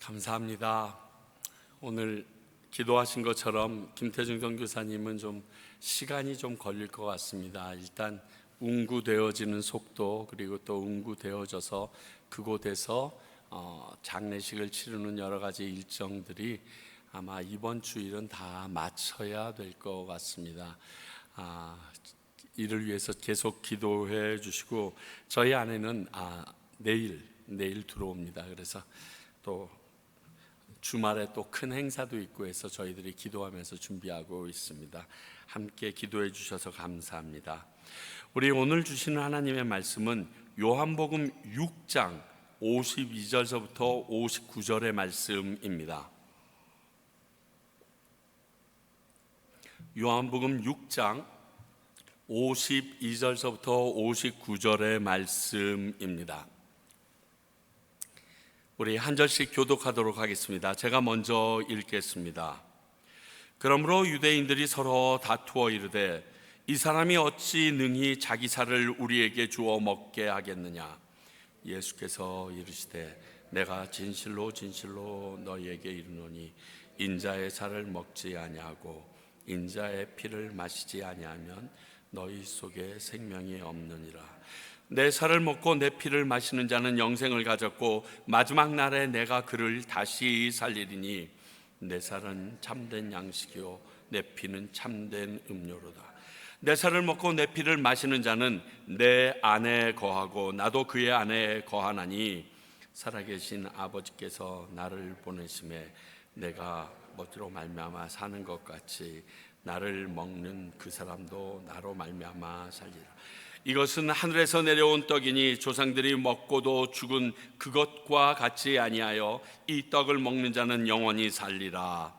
감사합니다. 오늘 기도하신 것처럼 김태중 선교사님은 좀 시간이 좀 걸릴 것 같습니다. 일단 운구되어지는 속도, 그리고 또 운구되어져서 그곳에서 장례식을 치르는 여러 가지 일정들이 아마 이번 주일은 다 마쳐야 될 것 같습니다. 이를 위해서 계속 기도해 주시고, 저희 아내는 내일 들어옵니다. 그래서 또 주말에 또 큰 행사도 있고 해서 저희들이 기도하면서 준비하고 있습니다. 함께 기도해 주셔서 감사합니다. 우리 오늘 주시는 하나님의 말씀은 요한복음 6장 52절서부터 59절의 말씀입니다. 요한복음 6장 52절서부터 59절의 말씀입니다. 우리 한 절씩 교독하도록 하겠습니다. 제가 먼저 읽겠습니다. 그러므로 유대인들이 서로 다투어 이르되 이 사람이 어찌 능히 자기 살을 우리에게 주어 먹게 하겠느냐. 예수께서 이르시되 내가 진실로 진실로 너희에게 이르노니 인자의 살을 먹지 아니하고 인자의 피를 마시지 아니하면 너희 속에 생명이 없느니라. 내 살을 먹고 내 피를 마시는 자는 영생을 가졌고 마지막 날에 내가 그를 다시 살리리니 내 살은 참된 양식이요 내 피는 참된 음료로다. 내 살을 먹고 내 피를 마시는 자는 내 안에 거하고 나도 그의 안에 거하나니 살아계신 아버지께서 나를 보내심에 내가 뭐로 말미암아 사는 것 같이 나를 먹는 그 사람도 나로 말미암아 살리라. 이것은 하늘에서 내려온 떡이니 조상들이 먹고도 죽은 그것과 같이 아니하여 이 떡을 먹는 자는 영원히 살리라.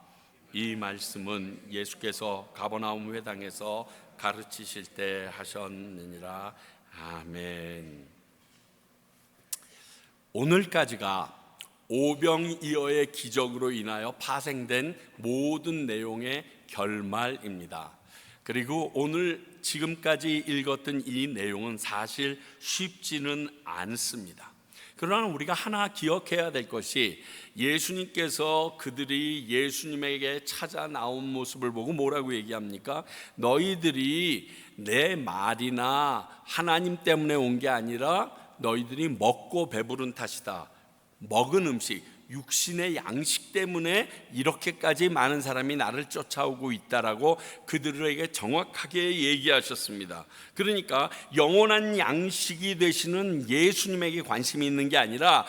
이 말씀은 예수께서 가버나움 회당에서 가르치실 때 하셨느니라. 아멘. 오늘까지가 오병이어의 기적으로 인하여 파생된 모든 내용의 결말입니다. 그리고 오늘 지금까지 읽었던 이 내용은 사실 쉽지는 않습니다. 그러나 우리가 하나 기억해야 될 것이, 예수님께서 그들이 예수님에게 찾아 나온 모습을 보고 뭐라고 얘기합니까? 너희들이 내 말이나 하나님 때문에 온 게 아니라 너희들이 먹고 배부른 탓이다. 먹은 음식, 육신의 양식 때문에 이렇게까지 많은 사람이 나를 쫓아오고 있다라고 그들에게 정확하게 얘기하셨습니다. 그러니까 영원한 양식이 되시는 예수님에게 관심이 있는 게 아니라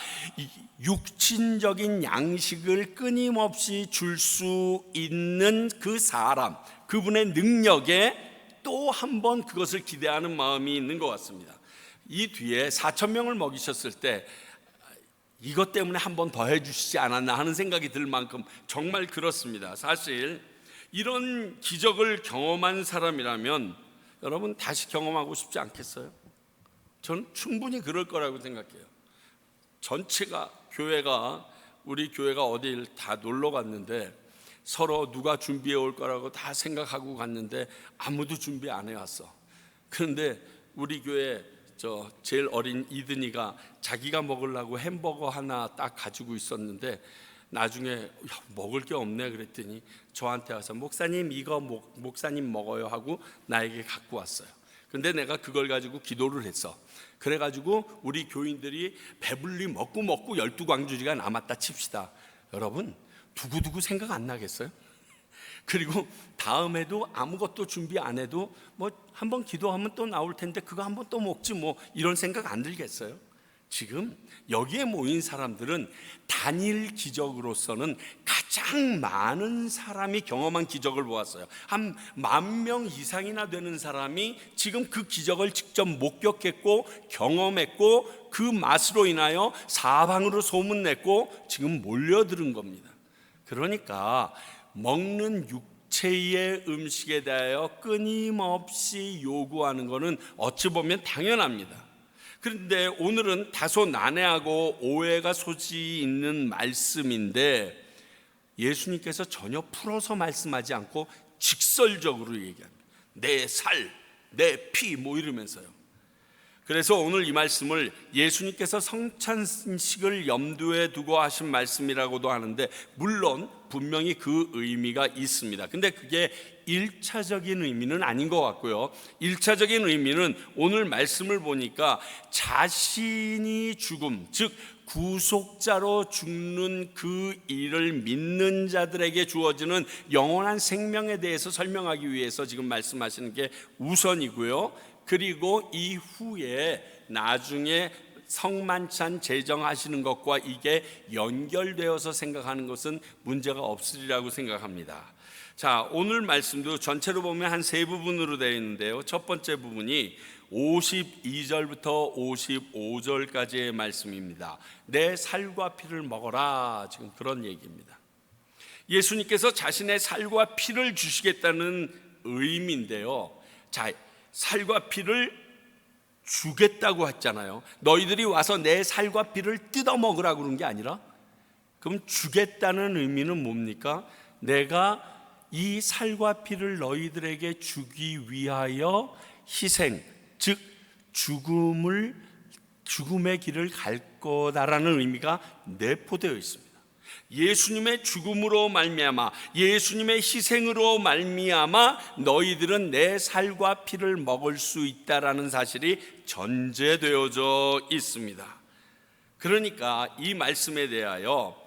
육신적인 양식을 끊임없이 줄 수 있는 그 사람, 그분의 능력에 또 한 번 그것을 기대하는 마음이 있는 것 같습니다. 이 뒤에 4,000명을 먹이셨을 때 이것 때문에 한 번 더 해주시지 않았나 하는 생각이 들 만큼 정말 그렇습니다. 사실 이런 기적을 경험한 사람이라면 여러분 다시 경험하고 싶지 않겠어요? 저는 충분히 그럴 거라고 생각해요. 전체가 교회가, 우리 교회가 어딜 다 놀러 갔는데 서로 누가 준비해 올 거라고 다 생각하고 갔는데 아무도 준비 안 해왔어. 그런데 우리 교회 제일 어린 이든이가 자기가 먹으려고 햄버거 하나 딱 가지고 있었는데 나중에 먹을 게 없네 그랬더니 저한테 와서 목사님 이거 목사님 먹어요 하고 나에게 갖고 왔어요. 근데 내가 그걸 가지고 기도를 했어. 그래가지고 우리 교인들이 배불리 먹고 12광주리가 남았다 칩시다. 여러분 두고두고 생각 안 나겠어요? 그리고 다음에도 아무것도 준비 안 해도 뭐 한번 기도하면 또 나올 텐데 그거 한번 또 먹지 뭐 이런 생각 안 들겠어요? 지금 여기에 모인 사람들은 단일 기적으로서는 가장 많은 사람이 경험한 기적을 보았어요. 한 10,000명 이상이나 되는 사람이 지금 그 기적을 직접 목격했고 경험했고 그 맛으로 인하여 사방으로 소문냈고 지금 몰려드는 겁니다. 그러니까 먹는 육체의 음식에 대하여 끊임없이 요구하는 것은 어찌 보면 당연합니다. 그런데 오늘은 다소 난해하고 오해가 소지 있는 말씀인데 예수님께서 전혀 풀어서 말씀하지 않고 직설적으로 얘기합니다. 내 살, 내 피 뭐 이러면서요. 그래서 오늘 이 말씀을 예수님께서 성찬식을 염두에 두고 하신 말씀이라고도 하는데, 물론 분명히 그 의미가 있습니다. 근데 그게 1차적인 의미는 아닌 것 같고요. 1차적인 의미는 오늘 말씀을 보니까 자신이 죽음, 즉 구속자로 죽는 그 일을 믿는 자들에게 주어지는 영원한 생명에 대해서 설명하기 위해서 지금 말씀하시는 게 우선이고요. 그리고 이후에 나중에 성만찬 제정하시는 것과 이게 연결되어서 생각하는 것은 문제가 없으리라고 생각합니다. 자, 오늘 말씀도 전체로 보면 한 세 부분으로 되어 있는데요. 첫 번째 부분이 52절부터 55절까지의 말씀입니다. 내 살과 피를 먹어라, 지금 그런 얘기입니다. 예수님께서 자신의 살과 피를 주시겠다는 의미인데요. 자, 살과 피를 주겠다고 했잖아요. 너희들이 와서 내 살과 피를 뜯어 먹으라고 그런 게 아니라, 그럼 주겠다는 의미는 뭡니까? 내가 이 살과 피를 너희들에게 주기 위하여 희생, 즉 죽음의 길을 갈 거다라는 의미가 내포되어 있습니다. 예수님의 죽음으로 말미암아, 예수님의 희생으로 말미암아 너희들은 내 살과 피를 먹을 수 있다라는 사실이 전제되어져 있습니다. 그러니까 이 말씀에 대하여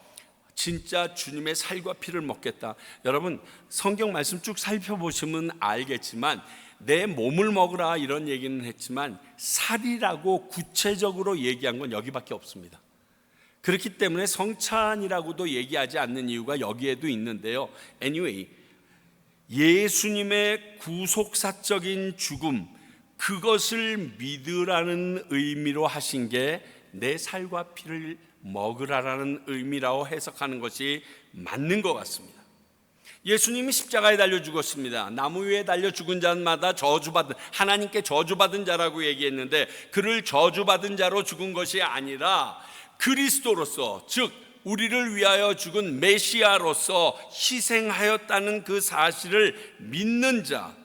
진짜 주님의 살과 피를 먹겠다, 여러분 성경 말씀 쭉 살펴보시면 알겠지만 내 몸을 먹으라 이런 얘기는 했지만 살이라고 구체적으로 얘기한 건 여기밖에 없습니다. 그렇기 때문에 성찬이라고도 얘기하지 않는 이유가 여기에도 있는데요. Anyway, 예수님의 구속사적인 죽음, 그것을 믿으라는 의미로 하신 게 내 살과 피를 먹으라라는 의미라고 해석하는 것이 맞는 것 같습니다. 예수님이 십자가에 달려 죽었습니다. 나무 위에 달려 죽은 자마다 저주받은, 하나님께 저주받은 자라고 얘기했는데, 그를 저주받은 자로 죽은 것이 아니라 그리스도로서, 즉 우리를 위하여 죽은 메시아로서 희생하였다는 그 사실을 믿는 자,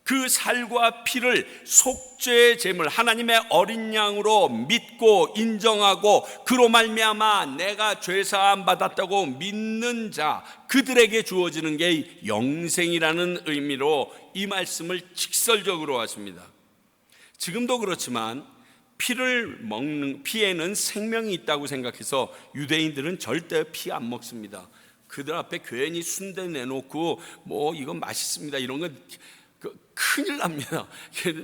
그 살과 피를 속죄의 제물, 하나님의 어린 양으로 믿고 인정하고 그로 말미암아 내가 죄사함 받았다고 믿는 자, 그들에게 주어지는 게 영생이라는 의미로 이 말씀을 직설적으로 하십니다. 지금도 그렇지만 피를 먹는, 피에는 생명이 있다고 생각해서 유대인들은 절대 피 안 먹습니다. 그들 앞에 괜히 순대 내놓고 뭐 이건 맛있습니다 이런 건 큰일 납니다.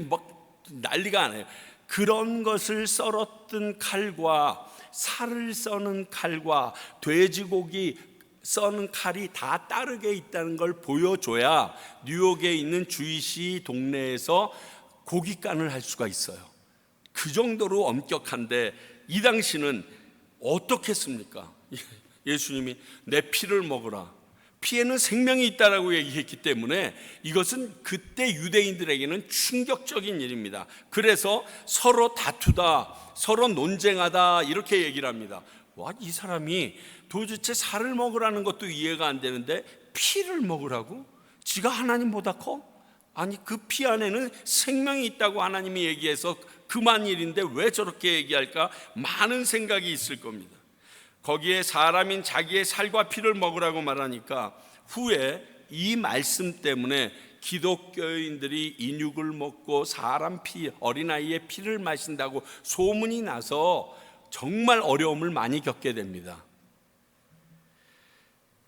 막 난리가 안 나요. 그런 것을 썰었던 칼과 살을 써는 칼과 돼지고기 써는 칼이 다 다르게 있다는 걸 보여줘야 뉴욕에 있는 주이시 동네에서 고깃간을 할 수가 있어요. 그 정도로 엄격한데 이 당시는 어떻게 했습니까? 예수님이 내 피를 먹으라, 피에는 생명이 있다라고 얘기했기 때문에 이것은 그때 유대인들에게는 충격적인 일입니다. 그래서 서로 다투다, 서로 논쟁하다 이렇게 얘기를 합니다. 와, 이 사람이 도대체 살을 먹으라는 것도 이해가 안 되는데 피를 먹으라고? 지가 하나님보다 커? 아니, 그 피 안에는 생명이 있다고 하나님이 얘기해서 그만 일인데 왜 저렇게 얘기할까? 많은 생각이 있을 겁니다. 거기에 사람인 자기의 살과 피를 먹으라고 말하니까 후에 이 말씀 때문에 기독교인들이 인육을 먹고 사람 피, 어린아이의 피를 마신다고 소문이 나서 정말 어려움을 많이 겪게 됩니다.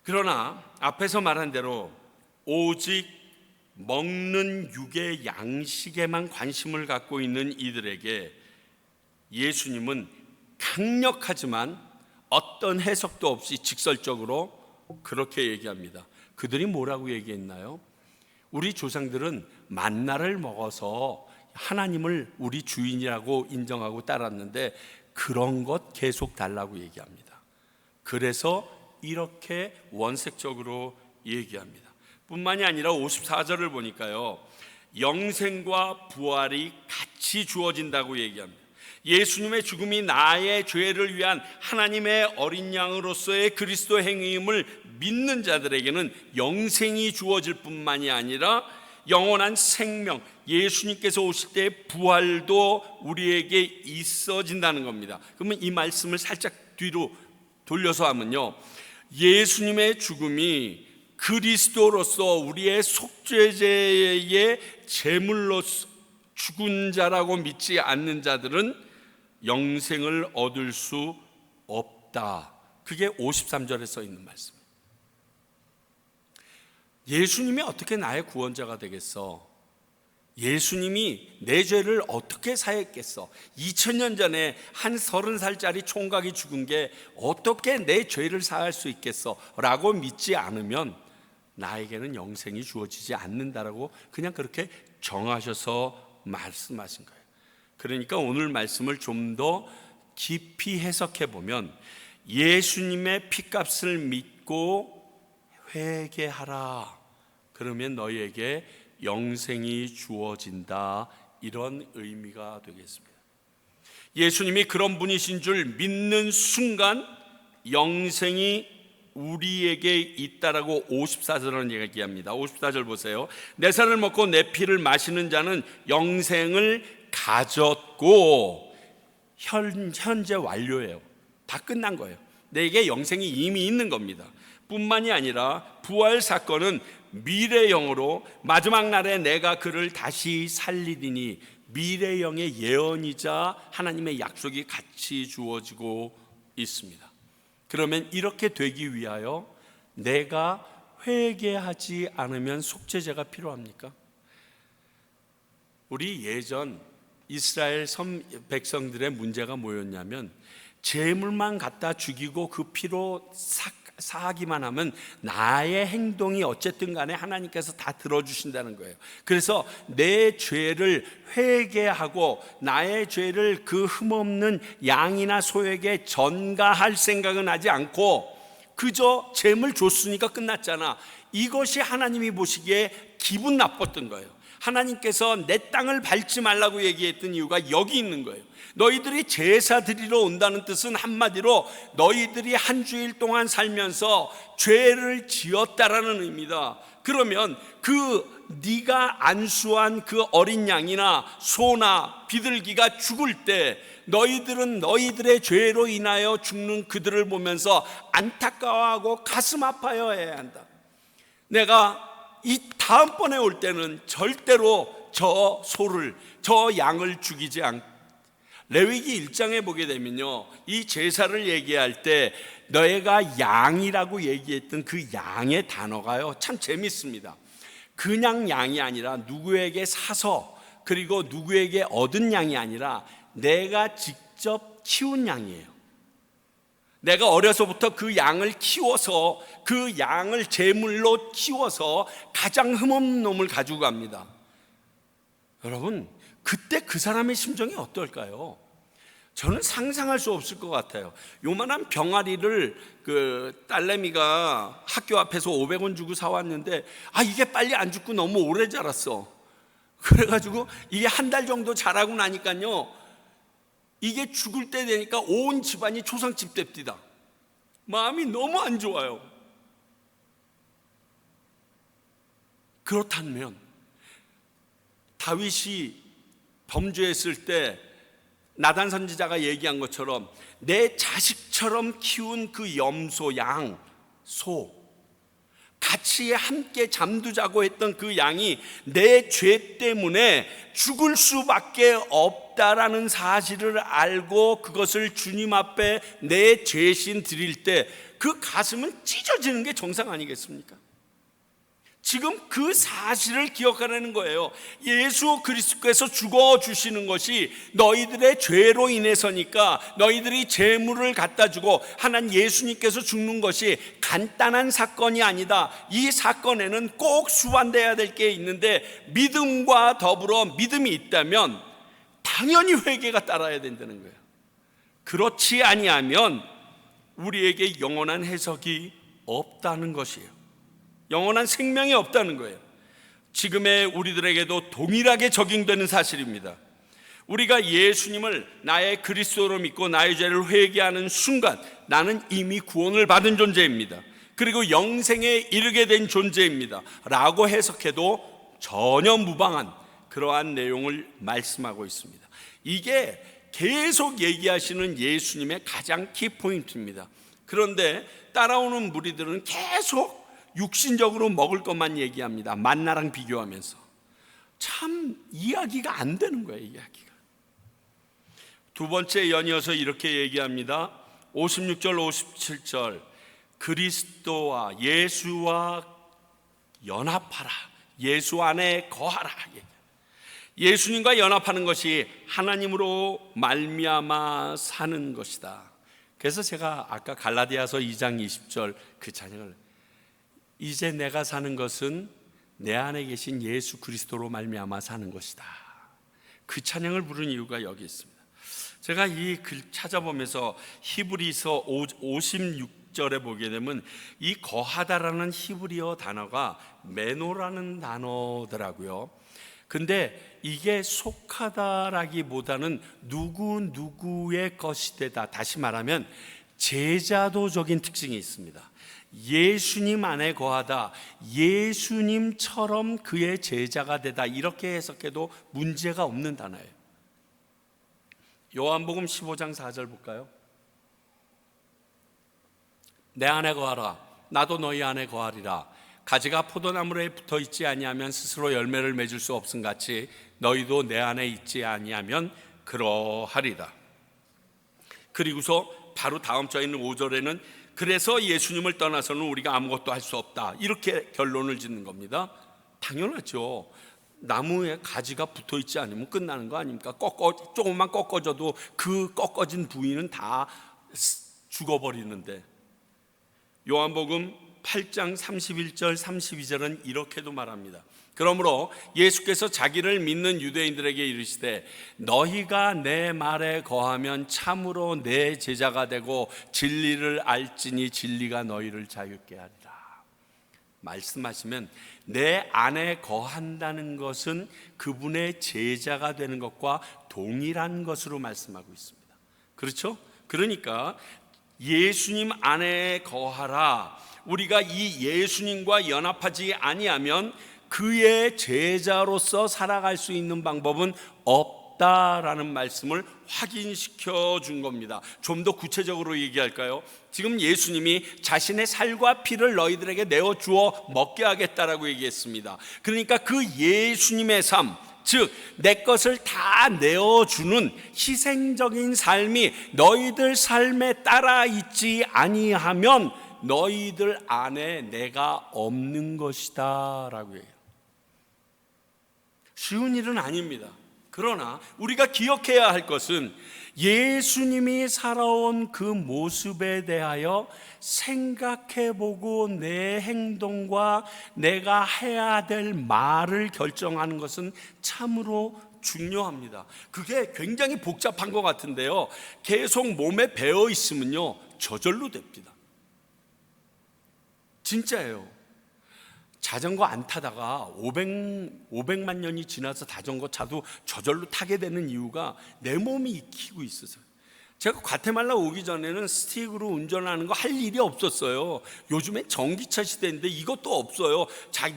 그러나 앞에서 말한 대로 오직 먹는 육의 양식에만 관심을 갖고 있는 이들에게 예수님은 강력하지만 어떤 해석도 없이 직설적으로 그렇게 얘기합니다. 그들이 뭐라고 얘기했나요? 우리 조상들은 만나를 먹어서 하나님을 우리 주인이라고 인정하고 따랐는데 그런 것 계속 달라고 얘기합니다. 그래서 이렇게 원색적으로 얘기합니다. 뿐만이 아니라 54절을 보니까요, 영생과 부활이 같이 주어진다고 얘기합니다. 예수님의 죽음이 나의 죄를 위한 하나님의 어린 양으로서의 그리스도 행위임을 믿는 자들에게는 영생이 주어질 뿐만이 아니라 영원한 생명, 예수님께서 오실 때 부활도 우리에게 있어진다는 겁니다. 그러면 이 말씀을 살짝 뒤로 돌려서 하면요, 예수님의 죽음이 그리스도로서 우리의 속죄제의 제물로 죽은 자라고 믿지 않는 자들은 영생을 얻을 수 없다. 그게 53절에 써 있는 말씀입니다. 예수님이 어떻게 나의 구원자가 되겠어? 예수님이 내 죄를 어떻게 사했겠어? 2000년 전에 한 30살짜리 총각이 죽은 게 어떻게 내 죄를 사할 수 있겠어? 라고 믿지 않으면 나에게는 영생이 주어지지 않는다라고 그냥 그렇게 정하셔서 말씀하신 거예요. 그러니까 오늘 말씀을 좀 더 깊이 해석해 보면 예수님의 피값을 믿고 회개하라, 그러면 너희에게 영생이 주어진다, 이런 의미가 되겠습니다. 예수님이 그런 분이신 줄 믿는 순간 영생이 우리에게 있다라고 54절은 얘기합니다. 54절 보세요. 내 살을 먹고 내 피를 마시는 자는 영생을 가졌고, 현재 완료예요. 다 끝난 거예요. 내게 영생이 이미 있는 겁니다. 뿐만이 아니라 부활 사건은 미래형으로 마지막 날에 내가 그를 다시 살리리니, 미래형의 예언이자 하나님의 약속이 같이 주어지고 있습니다. 그러면 이렇게 되기 위하여 내가 회개하지 않으면 속죄제가 필요합니까? 우리 예전 이스라엘 백성들의 문제가 뭐였냐면, 제물만 갖다 죽이고 그 피로 사하기만 하면 나의 행동이 어쨌든 간에 하나님께서 다 들어주신다는 거예요. 그래서 내 죄를 회개하고 나의 죄를 그 흠없는 양이나 소에게 전가할 생각은 하지 않고 그저 제물 줬으니까 끝났잖아. 이것이 하나님이 보시기에 기분 나빴던 거예요. 하나님께서 내 땅을 밟지 말라고 얘기했던 이유가 여기 있는 거예요. 너희들이 제사 드리러 온다는 뜻은 한마디로 너희들이 한 주일 동안 살면서 죄를 지었다라는 의미다. 그러면 그 네가 안수한 그 어린 양이나 소나 비둘기가 죽을 때 너희들은 너희들의 죄로 인하여 죽는 그들을 보면서 안타까워하고 가슴 아파야 해야 한다. 내가 이 다음번에 올 때는 절대로 저 소를, 저 양을 죽이지 않고, 레위기 1장에 보게 되면요, 이 제사를 얘기할 때 너희가 양이라고 얘기했던 그 양의 단어가요 참 재밌습니다. 그냥 양이 아니라 누구에게 사서 그리고 누구에게 얻은 양이 아니라 내가 직접 키운 양이에요. 내가 어려서부터 그 양을 키워서 그 양을 제물로 키워서 가장 흠없는 놈을 가지고 갑니다. 여러분, 그때 그 사람의 심정이 어떨까요? 저는 상상할 수 없을 것 같아요. 요만한 병아리를 그 딸내미가 학교 앞에서 500원 주고 사왔는데 이게 빨리 안 죽고 너무 오래 자랐어. 그래가지고 이게 한 달 정도 자라고 나니까요, 이게 죽을 때 되니까 온 집안이 초상집 됩디다. 마음이 너무 안 좋아요. 그렇다면 다윗이 범죄했을 때 나단 선지자가 얘기한 것처럼 내 자식처럼 키운 그 염소, 양, 소, 같이 함께 잠두자고 했던 그 양이 내 죄 때문에 죽을 수밖에 없다라는 사실을 알고 그것을 주님 앞에 내 죄신 드릴 때 그 가슴은 찢어지는 게 정상 아니겠습니까? 지금 그 사실을 기억하라는 거예요. 예수 그리스도께서 죽어주시는 것이 너희들의 죄로 인해서니까 너희들이 제물을 갖다 주고 하나님 예수님께서 죽는 것이 간단한 사건이 아니다. 이 사건에는 꼭 수반돼야 될 게 있는데 믿음과 더불어 믿음이 있다면 당연히 회개가 따라야 된다는 거예요. 그렇지 아니하면 우리에게 영원한 해석이 없다는 것이에요. 영원한 생명이 없다는 거예요. 지금의 우리들에게도 동일하게 적용되는 사실입니다. 우리가 예수님을 나의 그리스도로 믿고 나의 죄를 회개하는 순간 나는 이미 구원을 받은 존재입니다. 그리고 영생에 이르게 된 존재입니다 라고 해석해도 전혀 무방한 그러한 내용을 말씀하고 있습니다. 이게 계속 얘기하시는 예수님의 가장 키포인트입니다. 그런데 따라오는 무리들은 계속 육신적으로 먹을 것만 얘기합니다. 만나랑 비교하면서. 참 이야기가 안 되는 거예요, 이야기가. 두 번째 연이어서 이렇게 얘기합니다. 56절 57절 그리스도와 예수와 연합하라, 예수 안에 거하라. 예수님과 연합하는 것이 하나님으로 말미암아 사는 것이다. 그래서 제가 아까 갈라디아서 2장 20절 그 찬양을, 이제 내가 사는 것은 내 안에 계신 예수 그리스도로 말미암아 사는 것이다, 그 찬양을 부른 이유가 여기 있습니다. 제가 이 글 찾아보면서 히브리서 56절에 보게 되면 이 거하다라는 히브리어 단어가 메노라는 단어더라고요. 근데 이게 속하다라기보다는 누구의 것이 되다, 다시 말하면 제자도적인 특징이 있습니다. 예수님 안에 거하다, 예수님처럼 그의 제자가 되다, 이렇게 해석해도 문제가 없는 단어예요. 요한복음 15장 4절 볼까요? 내 안에 거하라, 나도 너희 안에 거하리라. 가지가 포도나무에 붙어 있지 아니하면 스스로 열매를 맺을 수 없음 같이 너희도 내 안에 있지 아니하면 그러하리라. 그리고서 바로 다음 절에 있는 5절에는 그래서 예수님을 떠나서는 우리가 아무것도 할 수 없다, 이렇게 결론을 짓는 겁니다. 당연하죠. 나무에 가지가 붙어 있지 않으면 끝나는 거 아닙니까? 조금만 꺾어져도 그 꺾어진 부위는 다 죽어버리는데. 요한복음 8장 31절 32절은 이렇게도 말합니다. 그러므로 예수께서 자기를 믿는 유대인들에게 이르시되 너희가 내 말에 거하면 참으로 내 제자가 되고 진리를 알지니 진리가 너희를 자유케 하리라. 말씀하시면 내 안에 거한다는 것은 그분의 제자가 되는 것과 동일한 것으로 말씀하고 있습니다. 그렇죠? 그러니까 예수님 안에 거하라. 우리가 이 예수님과 연합하지 아니하면 그의 제자로서 살아갈 수 있는 방법은 없다라는 말씀을 확인시켜 준 겁니다. 좀 더 구체적으로 얘기할까요? 지금 예수님이 자신의 살과 피를 너희들에게 내어 주어 먹게 하겠다라고 얘기했습니다. 그러니까 그 예수님의 삶, 즉 내 것을 다 내어주는 희생적인 삶이 너희들 삶에 따라 있지 아니하면 너희들 안에 내가 없는 것이다 라고 해요. 쉬운 일은 아닙니다. 그러나 우리가 기억해야 할 것은 예수님이 살아온 그 모습에 대하여 생각해보고 내 행동과 내가 해야 될 말을 결정하는 것은 참으로 중요합니다. 그게 굉장히 복잡한 것 같은데요, 계속 몸에 배어 있으면요 저절로 됩니다. 진짜예요. 자전거 안 타다가 500만 년이 지나서 자전거 차도 저절로 타게 되는 이유가 내 몸이 익히고 있어서. 제가 과테말라 오기 전에는 스틱으로 운전하는 거 할 일이 없었어요. 요즘엔 전기차 시대인데 이것도 없어요.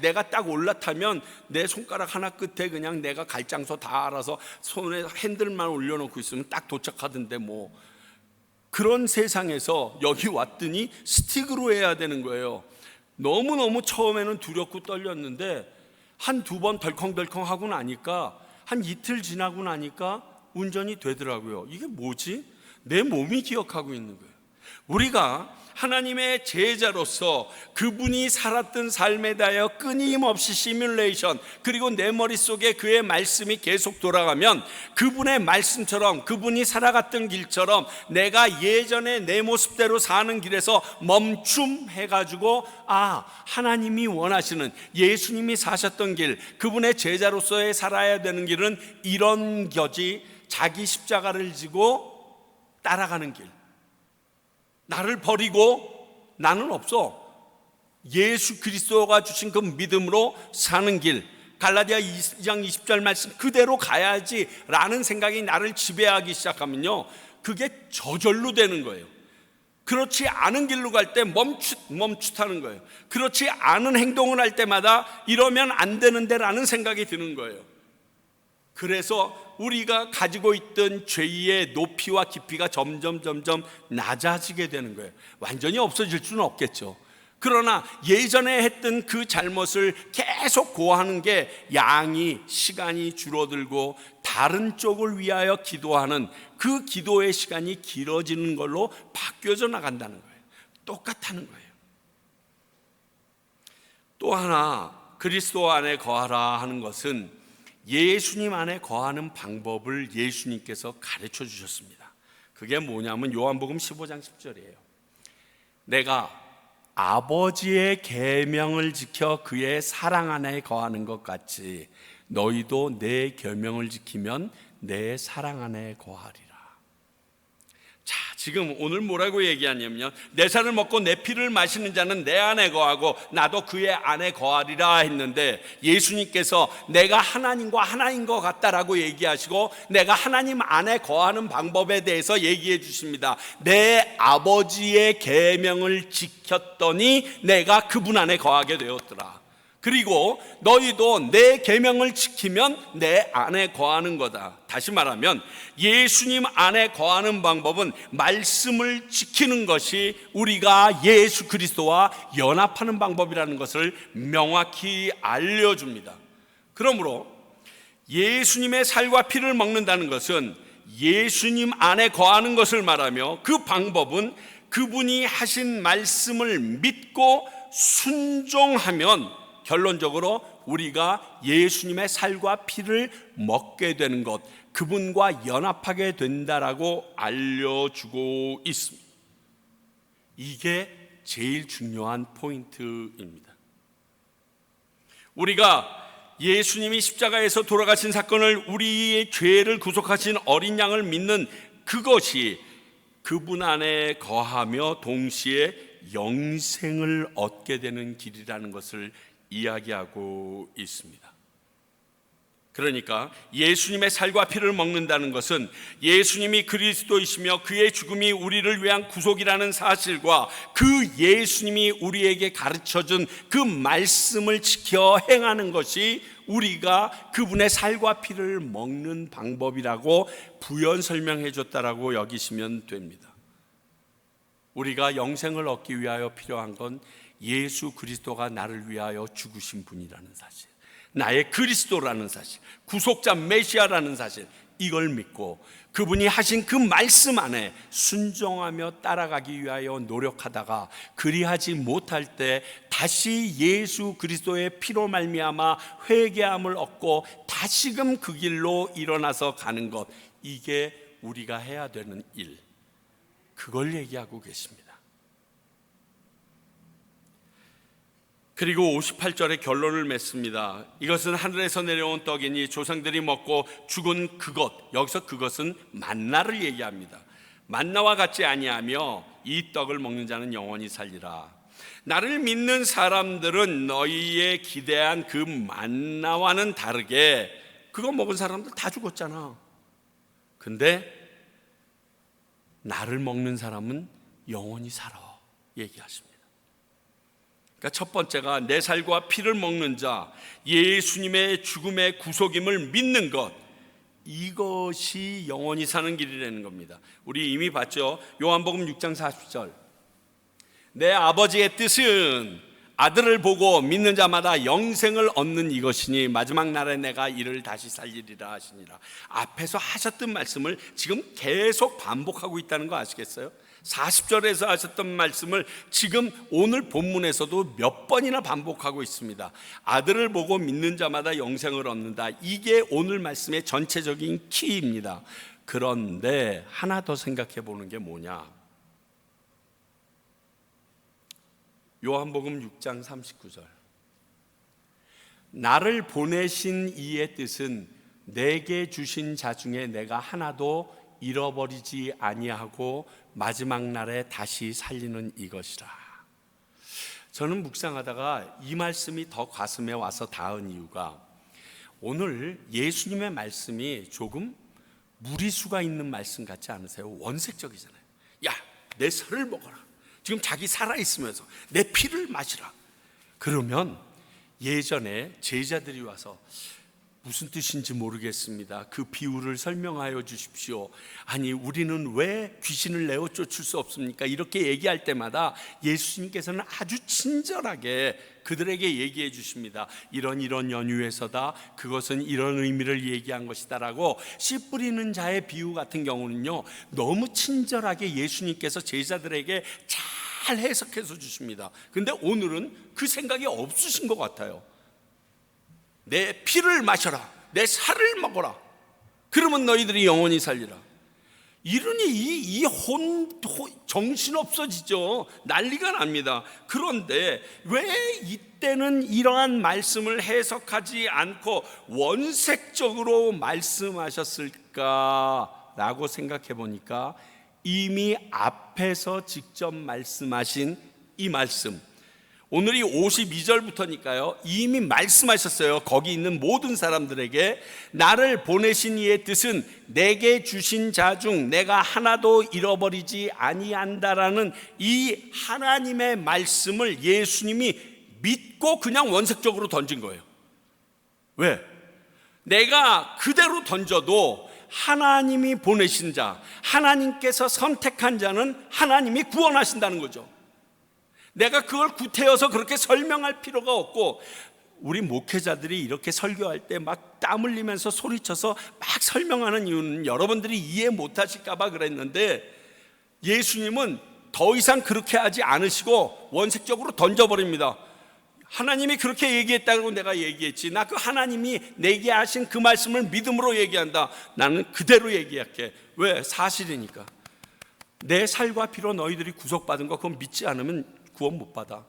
내가 딱 올라타면 내 손가락 하나 끝에 그냥 내가 갈 장소 다 알아서 손에 핸들만 올려놓고 있으면 딱 도착하던데 뭐. 그런 세상에서 여기 왔더니 스틱으로 해야 되는 거예요. 너무너무 처음에는 두렵고 떨렸는데 한두 번 덜컹덜컹 하고 나니까, 한 이틀 지나고 나니까 운전이 되더라고요. 이게 뭐지? 내 몸이 기억하고 있는 거예요. 우리가 하나님의 제자로서 그분이 살았던 삶에 대하여 끊임없이 시뮬레이션, 그리고 내 머릿속에 그의 말씀이 계속 돌아가면 그분의 말씀처럼, 그분이 살아갔던 길처럼 내가 예전에 내 모습대로 사는 길에서 멈춤해가지고 하나님이 원하시는, 예수님이 사셨던 길, 그분의 제자로서의 살아야 되는 길은 이런 거지, 자기 십자가를 지고 따라가는 길, 나를 버리고 나는 없어, 예수 그리스도가 주신 그 믿음으로 사는 길, 갈라디아 2장 20절 말씀 그대로 가야지 라는 생각이 나를 지배하기 시작하면요 그게 저절로 되는 거예요. 그렇지 않은 길로 갈 때 멈칫하는 거예요. 그렇지 않은 행동을 할 때마다 이러면 안 되는데라는 생각이 드는 거예요. 그래서 우리가 가지고 있던 죄의 높이와 깊이가 점점 낮아지게 되는 거예요. 완전히 없어질 수는 없겠죠. 그러나 예전에 했던 그 잘못을 계속 고하는 게 시간이 줄어들고 다른 쪽을 위하여 기도하는 그 기도의 시간이 길어지는 걸로 바뀌어져 나간다는 거예요. 똑같다는 거예요. 또 하나, 그리스도 안에 거하라 하는 것은 예수님 안에 거하는 방법을 예수님께서 가르쳐 주셨습니다. 그게 뭐냐면 요한복음 15장 10절이에요. 내가 아버지의 계명을 지켜 그의 사랑 안에 거하는 것 같이 너희도 내 계명을 지키면 내 사랑 안에 거하리라. 자, 지금 오늘 뭐라고 얘기하냐면요, 내 살을 먹고 내 피를 마시는 자는 내 안에 거하고 나도 그의 안에 거하리라 했는데, 예수님께서 내가 하나님과 하나인 것 같다라고 얘기하시고 내가 하나님 안에 거하는 방법에 대해서 얘기해 주십니다. 내 아버지의 계명을 지켰더니 내가 그분 안에 거하게 되었더라. 그리고 너희도 내 계명을 지키면 내 안에 거하는 거다. 다시 말하면 예수님 안에 거하는 방법은 말씀을 지키는 것이 우리가 예수 그리스도와 연합하는 방법이라는 것을 명확히 알려줍니다. 그러므로 예수님의 살과 피를 먹는다는 것은 예수님 안에 거하는 것을 말하며, 그 방법은 그분이 하신 말씀을 믿고 순종하면 결론적으로 우리가 예수님의 살과 피를 먹게 되는 것, 그분과 연합하게 된다라고 알려주고 있습니다. 이게 제일 중요한 포인트입니다. 우리가 예수님이 십자가에서 돌아가신 사건을, 우리의 죄를 구속하신 어린 양을 믿는 그것이 그분 안에 거하며 동시에 영생을 얻게 되는 길이라는 것을 이야기하고 있습니다. 그러니까 예수님의 살과 피를 먹는다는 것은 예수님이 그리스도이시며 그의 죽음이 우리를 위한 구속이라는 사실과 그 예수님이 우리에게 가르쳐준 그 말씀을 지켜 행하는 것이 우리가 그분의 살과 피를 먹는 방법이라고 부연 설명해 줬다라고 여기시면 됩니다. 우리가 영생을 얻기 위하여 필요한 건 예수 그리스도가 나를 위하여 죽으신 분이라는 사실, 나의 그리스도라는 사실, 구속자 메시아라는 사실, 이걸 믿고 그분이 하신 그 말씀 안에 순종하며 따라가기 위하여 노력하다가 그리하지 못할 때 다시 예수 그리스도의 피로 말미암아 회개함을 얻고 다시금 그 길로 일어나서 가는 것, 이게 우리가 해야 되는 일, 그걸 얘기하고 계십니다. 그리고 58절에 결론을 맺습니다. 이것은 하늘에서 내려온 떡이니 조상들이 먹고 죽은 그것, 여기서 그것은 만나를 얘기합니다. 만나와 같지 아니하며 이 떡을 먹는 자는 영원히 살리라. 나를 믿는 사람들은 너희의 기대한 그 만나와는 다르게, 그거 먹은 사람들 다 죽었잖아. 근데 나를 먹는 사람은 영원히 살아 얘기하십니다. 그러니까 첫 번째가 내 살과 피를 먹는 자, 예수님의 죽음의 구속임을 믿는 것, 이것이 영원히 사는 길이라는 겁니다. 우리 이미 봤죠. 요한복음 6장 40절, 내 아버지의 뜻은 아들을 보고 믿는 자마다 영생을 얻는 이것이니 마지막 날에 내가 이를 다시 살리리라 하시니라. 앞에서 하셨던 말씀을 지금 계속 반복하고 있다는 거 아시겠어요? 40절에서 하셨던 말씀을 지금 오늘 본문에서도 몇 번이나 반복하고 있습니다. 아들을 보고 믿는 자마다 영생을 얻는다. 이게 오늘 말씀의 전체적인 키입니다. 그런데 하나 더 생각해 보는 게 뭐냐? 요한복음 6장 39절, 나를 보내신 이의 뜻은 내게 주신 자 중에 내가 하나도 잃어버리지 아니하고 마지막 날에 다시 살리는 이것이라. 저는 묵상하다가 이 말씀이 더 가슴에 와서 닿은 이유가, 오늘 예수님의 말씀이 조금 무리수가 있는 말씀 같지 않으세요? 원색적이잖아요. 야, 내 살을 먹어라. 지금 자기 살아있으면서 내 피를 마시라. 그러면 예전에 제자들이 와서 무슨 뜻인지 모르겠습니다. 그 비유를 설명하여 주십시오. 아니, 우리는 왜 귀신을 내어 쫓을 수 없습니까? 이렇게 얘기할 때마다 예수님께서는 아주 친절하게 그들에게 얘기해 주십니다. 이런 연유에서다. 그것은 이런 의미를 얘기한 것이다 라고. 씨 뿌리는 자의 비유 같은 경우는요, 너무 친절하게 예수님께서 제자들에게 잘 해석해서 주십니다. 근데 오늘은 그 생각이 없으신 것 같아요. 내 피를 마셔라. 내 살을 먹어라. 그러면 너희들이 영원히 살리라. 이러니 정신 없어지죠. 난리가 납니다. 그런데 왜 이때는 이러한 말씀을 해석하지 않고 원색적으로 말씀하셨을까라고 생각해 보니까 이미 앞에서 직접 말씀하신 이 말씀, 오늘이 52절부터니까요 이미 말씀하셨어요. 거기 있는 모든 사람들에게 나를 보내신 이의 뜻은 내게 주신 자 중 내가 하나도 잃어버리지 아니한다라는 이 하나님의 말씀을 예수님이 믿고 그냥 원색적으로 던진 거예요. 왜? 내가 그대로 던져도 하나님이 보내신 자, 하나님께서 선택한 자는 하나님이 구원하신다는 거죠. 내가 그걸 구태여서 그렇게 설명할 필요가 없고, 우리 목회자들이 이렇게 설교할 때 막 땀 흘리면서 소리쳐서 막 설명하는 이유는 여러분들이 이해 못하실까 봐 그랬는데, 예수님은 더 이상 그렇게 하지 않으시고 원색적으로 던져버립니다. 하나님이 그렇게 얘기했다고 내가 얘기했지. 나 그 하나님이 내게 하신 그 말씀을 믿음으로 얘기한다. 나는 그대로 얘기할게. 왜? 사실이니까. 내 살과 피로 너희들이 구속받은 거 그건 믿지 않으면 구원 못 받아.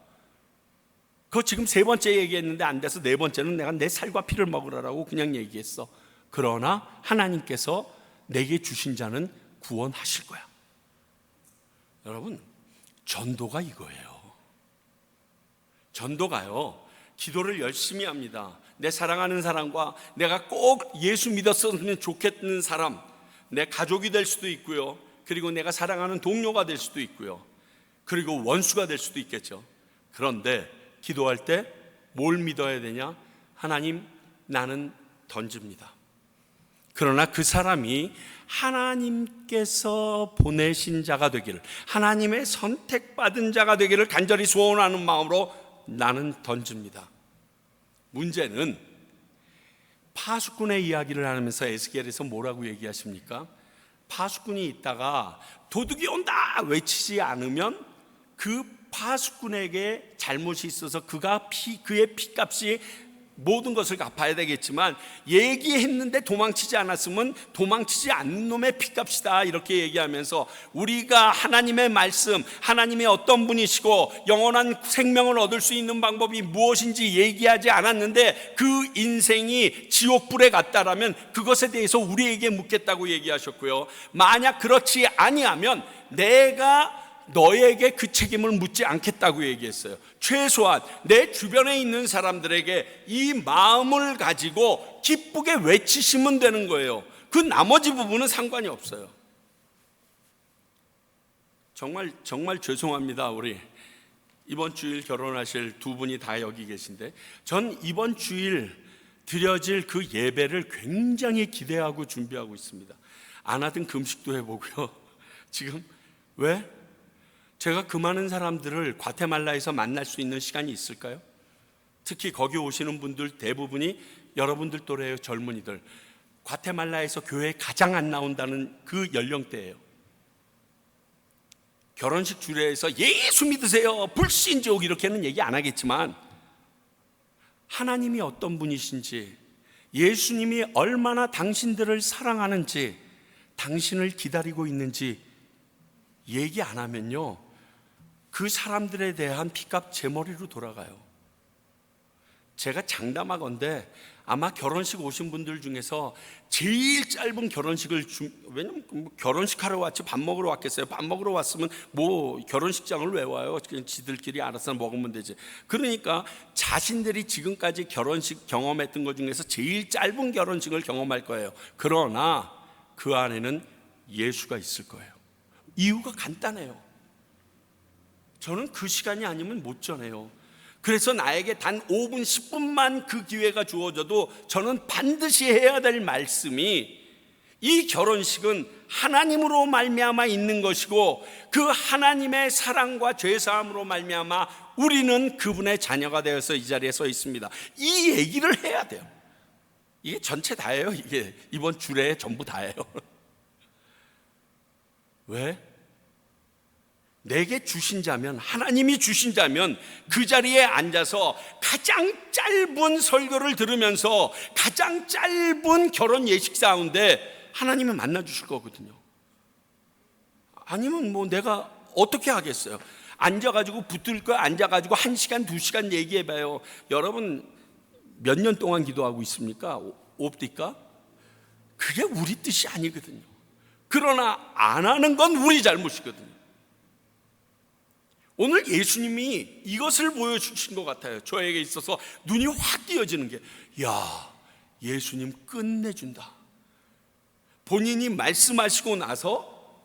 그거 지금 세 번째 얘기했는데 안 돼서 네 번째는 내가 내 살과 피를 먹으라고 그냥 얘기했어. 그러나 하나님께서 내게 주신 자는 구원하실 거야. 여러분, 전도가 이거예요. 전도가요, 기도를 열심히 합니다. 내 사랑하는 사람과 내가 꼭 예수 믿었으면 좋겠는 사람, 내 가족이 될 수도 있고요, 그리고 내가 사랑하는 동료가 될 수도 있고요, 그리고 원수가 될 수도 있겠죠. 그런데 기도할 때 뭘 믿어야 되냐? 하나님, 나는 던집니다. 그러나 그 사람이 하나님께서 보내신 자가 되기를, 하나님의 선택받은 자가 되기를 간절히 소원하는 마음으로 나는 던집니다. 문제는 파수꾼의 이야기를 하면서 에스겔에서 뭐라고 얘기하십니까? 파수꾼이 있다가 도둑이 온다 외치지 않으면 그 파수꾼에게 잘못이 있어서 그의 피값이 모든 것을 갚아야 되겠지만, 얘기했는데 도망치지 않았으면 도망치지 않는 놈의 피값이다, 이렇게 얘기하면서 우리가 하나님의 말씀, 하나님이 어떤 분이시고 영원한 생명을 얻을 수 있는 방법이 무엇인지 얘기하지 않았는데 그 인생이 지옥불에 갔다라면 그것에 대해서 우리에게 묻겠다고 얘기하셨고요, 만약 그렇지 아니하면 내가 너에게 그 책임을 묻지 않겠다고 얘기했어요. 최소한 내 주변에 있는 사람들에게 이 마음을 가지고 기쁘게 외치시면 되는 거예요. 그 나머지 부분은 상관이 없어요. 정말 죄송합니다. 우리 이번 주일 결혼하실 두 분이 다 여기 계신데, 전 이번 주일 드려질 그 예배를 굉장히 기대하고 준비하고 있습니다. 안 하던 금식도 해보고요. 지금 왜? 제가 그 많은 사람들을 과테말라에서 만날 수 있는 시간이 있을까요? 특히 거기 오시는 분들 대부분이 여러분들 또래의 젊은이들, 과테말라에서 교회에 가장 안 나온다는 그 연령대예요. 결혼식 주례에서 예수 믿으세요, 불신족 이렇게는 얘기 안 하겠지만, 하나님이 어떤 분이신지, 예수님이 얼마나 당신들을 사랑하는지, 당신을 기다리고 있는지 얘기 안 하면요, 그 사람들에 대한 피값 제 머리로 돌아가요. 제가 장담하건대 아마 결혼식 오신 분들 중에서 제일 짧은 결혼식을 왜냐면 결혼식 하러 왔지 밥 먹으러 왔겠어요? 밥 먹으러 왔으면 뭐 결혼식장을 왜 와요? 그냥 지들끼리 알아서 먹으면 되지. 그러니까 자신들이 지금까지 결혼식 경험했던 것 중에서 제일 짧은 결혼식을 경험할 거예요. 그러나 그 안에는 예수가 있을 거예요. 이유가 간단해요. 저는 그 시간이 아니면 못 전해요. 그래서 나에게 단 5분, 10분만 그 기회가 주어져도 저는 반드시 해야 될 말씀이, 이 결혼식은 하나님으로 말미암아 있는 것이고 그 하나님의 사랑과 죄사함으로 말미암아 우리는 그분의 자녀가 되어서 이 자리에 서 있습니다. 이 얘기를 해야 돼요. 이게 전체 다예요. 이게 이번 주례 전부 다예요. 왜? 내게 주신 자면, 하나님이 주신 자면 그 자리에 앉아서 가장 짧은 설교를 들으면서 가장 짧은 결혼 예식사 가운데 하나님이 만나 주실 거거든요. 아니면 뭐 내가 어떻게 하겠어요? 앉아가지고 붙을 거 앉아가지고 1시간 2시간 얘기해봐요. 여러분 몇 년 동안 기도하고 있습니까? 옵디까? 그게 우리 뜻이 아니거든요. 그러나 안 하는 건 우리 잘못이거든요. 오늘 예수님이 이것을 보여주신 것 같아요. 저에게 있어서 눈이 확 띄어지는 게, 야, 예수님 끝내준다. 본인이 말씀하시고 나서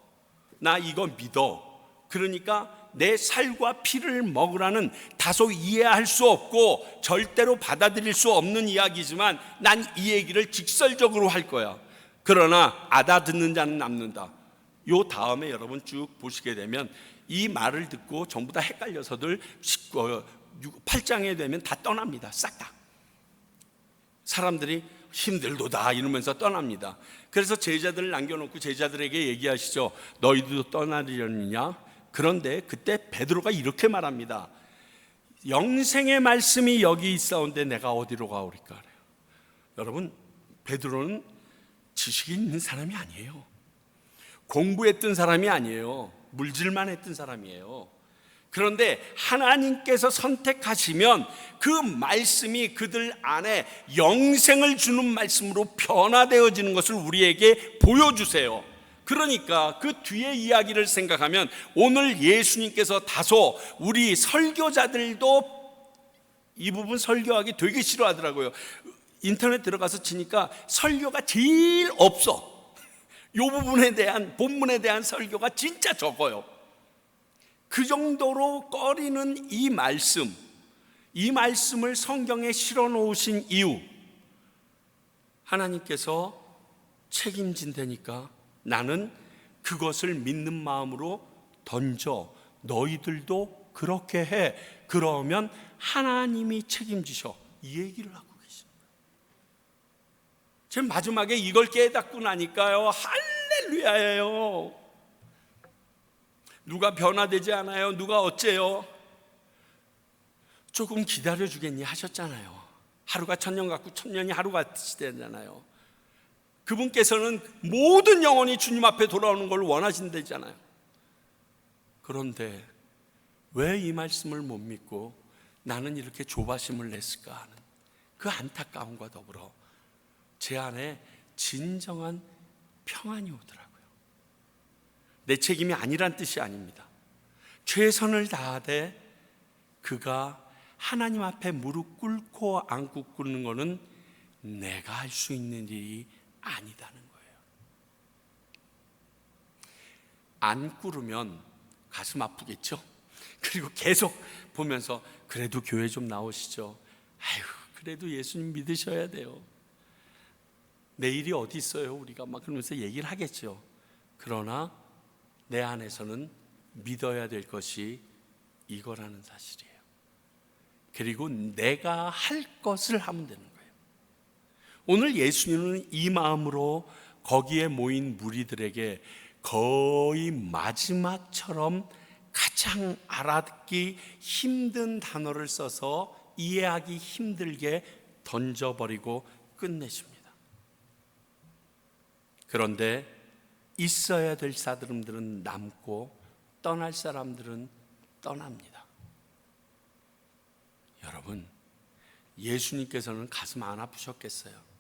나 이거 믿어. 그러니까 내 살과 피를 먹으라는 다소 이해할 수 없고 절대로 받아들일 수 없는 이야기지만 난 이 얘기를 직설적으로 할 거야. 그러나 알아듣는 자는 남는다. 요 다음에 여러분 쭉 보시게 되면 이 말을 듣고 전부 다 헷갈려서들 8장에 되면 다 떠납니다. 싹 다. 사람들이 힘들도다 이러면서 떠납니다. 그래서 제자들을 남겨놓고 제자들에게 얘기하시죠. 너희도 떠나려느냐? 그런데 그때 베드로가 이렇게 말합니다. 영생의 말씀이 여기 있사온데 내가 어디로 가오리까? 그래요. 여러분, 베드로는 지식이 있는 사람이 아니에요. 공부했던 사람이 아니에요. 물질만 했던 사람이에요. 그런데 하나님께서 선택하시면 그 말씀이 그들 안에 영생을 주는 말씀으로 변화되어지는 것을 우리에게 보여주세요. 그러니까 그 뒤의 이야기를 생각하면 오늘 예수님께서 다소 우리 설교자들도 이 부분 설교하기 되게 싫어하더라고요. 인터넷 들어가서 치니까 설교가 제일 없어. 이 부분에 대한, 본문에 대한 설교가 진짜 적어요. 그 정도로 꺼리는 이 말씀을 성경에 실어 놓으신 이유, 하나님께서 책임진다니까 나는 그것을 믿는 마음으로 던져. 너희들도 그렇게 해. 그러면 하나님이 책임지셔. 이 얘기를 하고 계십니다. 제가 마지막에 이걸 깨닫고 나니까요, 할렐루야예요. 누가 변화되지 않아요? 누가 어째요? 조금 기다려주겠니 하셨잖아요. 하루가 천년 같고 천년이 하루같이 되잖아요. 그분께서는 모든 영혼이 주님 앞에 돌아오는 걸 원하신다잖아요. 그런데 왜 이 말씀을 못 믿고 나는 이렇게 조바심을 냈을까 하는 그 안타까움과 더불어 제 안에 진정한 평안이 오더라고요. 내 책임이 아니란 뜻이 아닙니다. 최선을 다하되 그가 하나님 앞에 무릎 꿇고 안고 꿇는 것은 내가 할 수 있는 일이 아니다는 거예요. 안 꿇으면 가슴 아프겠죠? 그리고 계속 보면서 그래도 교회 좀 나오시죠. 아유, 그래도 예수님 믿으셔야 돼요. 내일이 어디 있어요? 우리가 막 그러면서 얘기를 하겠죠. 그러나 내 안에서는 믿어야 될 것이 이거라는 사실이에요. 그리고 내가 할 것을 하면 되는 거예요. 오늘 예수님은 이 마음으로 거기에 모인 무리들에게 거의 마지막처럼 가장 알아듣기 힘든 단어를 써서 이해하기 힘들게 던져버리고 끝내십니다. 그런데 있어야 될 사람들은 남고 떠날 사람들은 떠납니다. 여러분, 예수님께서는 가슴 안 아프셨겠어요?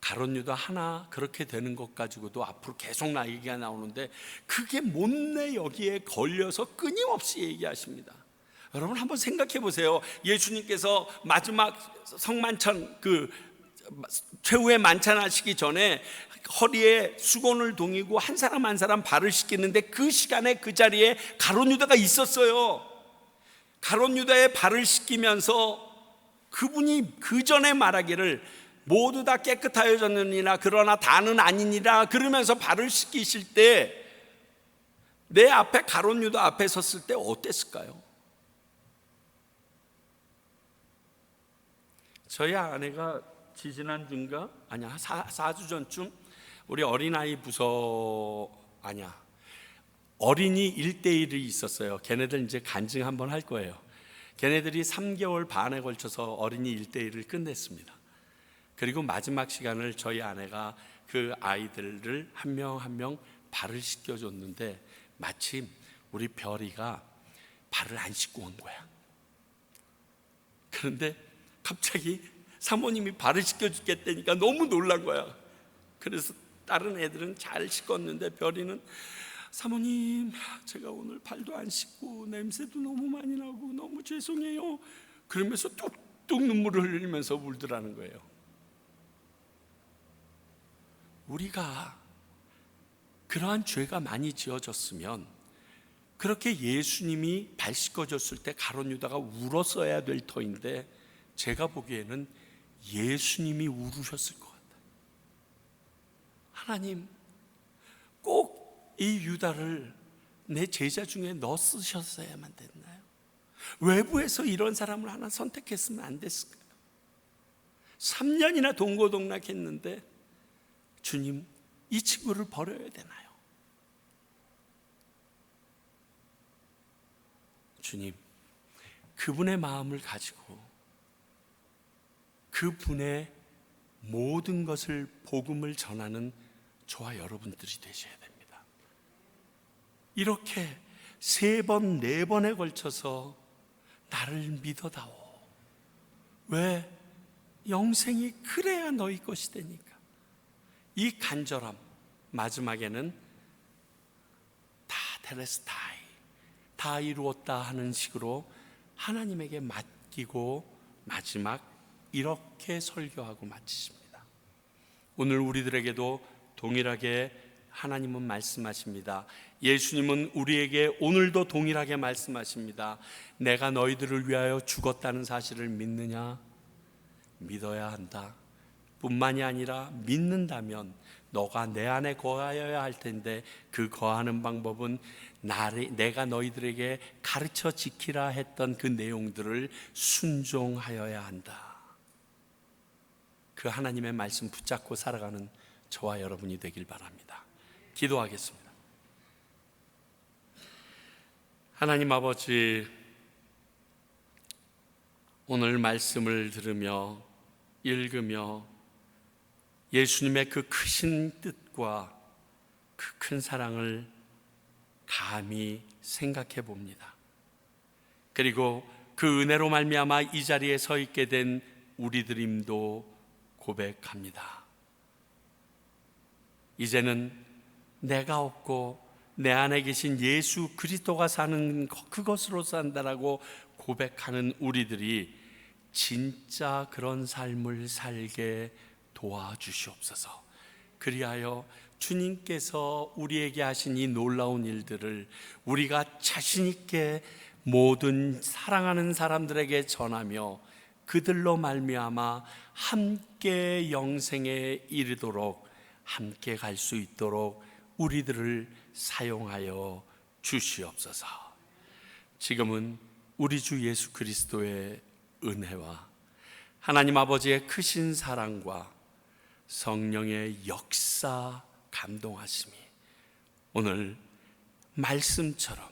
가룟 유다 하나 그렇게 되는 것 가지고도 앞으로 계속 얘기가 나오는데 그게 못내 여기에 걸려서 끊임없이 얘기하십니다. 여러분 한번 생각해 보세요. 예수님께서 마지막 성만찬 그 최후의 만찬하시기 전에 허리에 수건을 동이고 한 사람 한 사람 발을 씻기는데 그 시간에 그 자리에 가룟 유다가 있었어요. 가룟 유다의 발을 씻기면서 그분이 그 전에 말하기를 모두 다 깨끗하여졌느니라 그러나 다는 아니니라 그러면서 발을 씻기실 때 내 앞에 가룟 유다 앞에 섰을 때 어땠을까요? 저희 아내가 지지난주인가? 아니야 4주 전쯤 우리 어린아이 부서 어린이 1대1이 있었어요. 걔네들 이제 간증 한번 할 거예요. 걔네들이 3개월 반에 걸쳐서 어린이 1대1을 끝냈습니다. 그리고 마지막 시간을 저희 아내가 그 아이들을 한 명 한 명 발을 씻겨줬는데 마침 우리 별이가 발을 안 씻고 온 거야. 그런데 갑자기 사모님이 발을 씻겨주겠다니까 너무 놀란 거야. 그래서 다른 애들은 잘 씻었는데 별이는 사모님 제가 오늘 발도 안 씻고 냄새도 너무 많이 나고 너무 죄송해요 그러면서 뚝뚝 눈물을 흘리면서 울더라는 거예요. 우리가 그러한 죄가 많이 지어졌으면 그렇게 예수님이 발 씻겨줬을 때 가룟 유다가 울었어야 될 터인데 제가 보기에는 예수님이 울으셨을 것 같아요. 하나님 꼭 이 유다를 내 제자 중에 넣어 쓰셨어야만 됐나요? 외부에서 이런 사람을 하나 선택했으면 안 됐을까요? 3년이나 동고동락했는데 주님 이 친구를 버려야 되나요? 주님 그분의 마음을 가지고 그분의 모든 것을 복음을 전하는 저와 여러분들이 되셔야 됩니다. 이렇게 3번, 4번에 걸쳐서 나를 믿어다오. 왜? 영생이 그래야 너희 것이 되니까. 이 간절함 마지막에는 다 테레스타이, 다 이루었다 하는 식으로 하나님에게 맡기고 마지막 이렇게 설교하고 마치십니다. 오늘 우리들에게도 동일하게 하나님은 말씀하십니다. 예수님은 우리에게 오늘도 동일하게 말씀하십니다. 내가 너희들을 위하여 죽었다는 사실을 믿느냐? 믿어야 한다. 뿐만이 아니라 믿는다면 너가 내 안에 거하여야 할 텐데 그 거하는 방법은 내가 너희들에게 가르쳐 지키라 했던 그 내용들을 순종하여야 한다. 그 하나님의 말씀 붙잡고 살아가는 저와 여러분이 되길 바랍니다. 기도하겠습니다. 하나님 아버지, 오늘 말씀을 들으며 읽으며 예수님의 그 크신 뜻과 그 큰 사랑을 감히 생각해 봅니다. 그리고 그 은혜로 말미암아 이 자리에 서 있게 된 우리들임도 고백합니다. 이제는 내가 없고 내 안에 계신 예수 그리스도가 사는 그것으로 산다라고 고백하는 우리들이 진짜 그런 삶을 살게 도와주시옵소서. 그리하여 주님께서 우리에게 하신 이 놀라운 일들을 우리가 자신 있게 모든 사랑하는 사람들에게 전하며 그들로 말미암아 함께 영생에 이르도록 함께 갈 수 있도록 우리들을 사용하여 주시옵소서. 지금은 우리 주 예수 그리스도의 은혜와 하나님 아버지의 크신 사랑과 성령의 역사 감동하심이 오늘 말씀처럼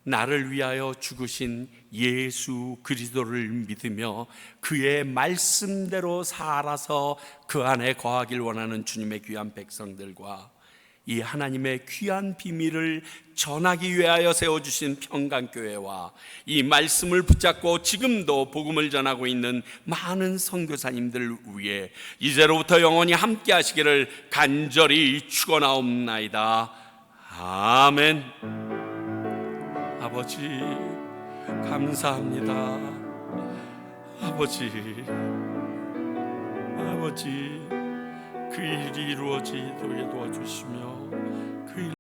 나를 위하여 죽으신 예수 그리스도를 믿으며 그의 말씀대로 살아서 그 안에 거하길 원하는 주님의 귀한 백성들과 이 하나님의 귀한 비밀을 전하기 위하여 세워주신 평강교회와 이 말씀을 붙잡고 지금도 복음을 전하고 있는 많은 선교사님들 위해 이제로부터 영원히 함께 하시기를 간절히 축원하옵나이다. 아멘. 아버지 감사합니다. 아버지 그 일이 이루어지도록 도와주시며 그 일